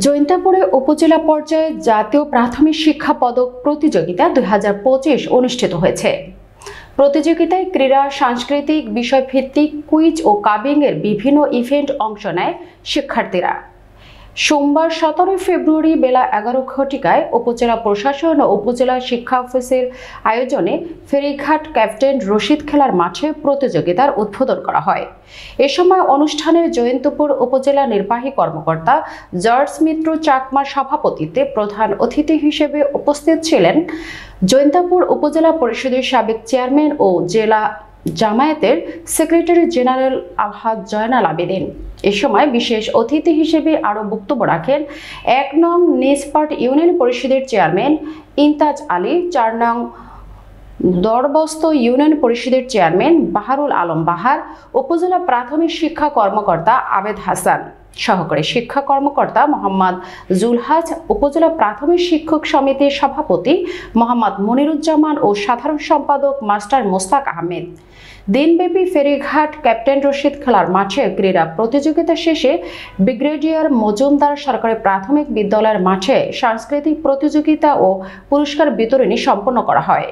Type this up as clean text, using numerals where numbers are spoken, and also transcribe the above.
জৈন্তাপুরে উপজেলা পর্যায়ে জাতীয় প্রাথমিক শিক্ষা পদক প্রতিযোগিতা 2025 অনুষ্ঠিত হয়েছে। প্রতিযোগিতায় ক্রীড়া, সাংস্কৃতিক বিষয়ভিত্তিক কুইজ ও কাবিংয়ের বিভিন্ন ইভেন্ট অংশ নেয় শিক্ষার্থীরা। সোমবার 17 ফেব্রুয়ারি বেলা 11 ঘটিকায় উপজেলা প্রশাসন ও উপজেলা শিক্ষা অফিসের আয়োজনে ফেরিঘাট ক্যাপ্টেন রশিদ খেলার মাঠে প্রতিযোগিতার উদ্বোধন করা হয়। এ সময় অনুষ্ঠানে জয়ন্তপুর উপজেলা নির্বাহী কর্মকর্তা জর্জ মিত্র চাকমার সভাপতিত্বে প্রধান অতিথি হিসেবে উপস্থিত ছিলেন জয়ন্তপুর উপজেলা পরিষদের সাবেক চেয়ারম্যান ও জেলা জামায়াতের সেক্রেটারি জেনারেল আলহাজ জয়নাল আবেদিন। এ সময় বিশেষ অতিথি হিসেবে আরও বক্তব্য রাখেন ১ নং নিজপাট ইউনিয়ন পরিষদের চেয়ারম্যান ইমতাজ আলী, ৪ নং দরবস্ত ইউনিয়ন পরিষদের চেয়ারম্যান বাহারুল আলম বাহার, উপজেলা প্রাথমিক শিক্ষা কর্মকর্তা আবেদ হাসান, সহকারী শিক্ষা কর্মকর্তা মোহাম্মদ জুলহাজ, উপজেলা প্রাথমিক শিক্ষক সমিতির সভাপতি মোহাম্মদ মনিরুজ্জামান ও সাধারণ সম্পাদক মাস্টার মোস্তাক আহমেদ। দিনব্যাপী ফেরিঘাট ক্যাপ্টেন রশিদ খেলার মাঠে ক্রীড়া প্রতিযোগিতা শেষে ব্রিগেডিয়ার মজুমদার সরকারি প্রাথমিক বিদ্যালয়ের মাঠে সাংস্কৃতিক প্রতিযোগিতা ও পুরস্কার বিতরণী সম্পন্ন করা হয়।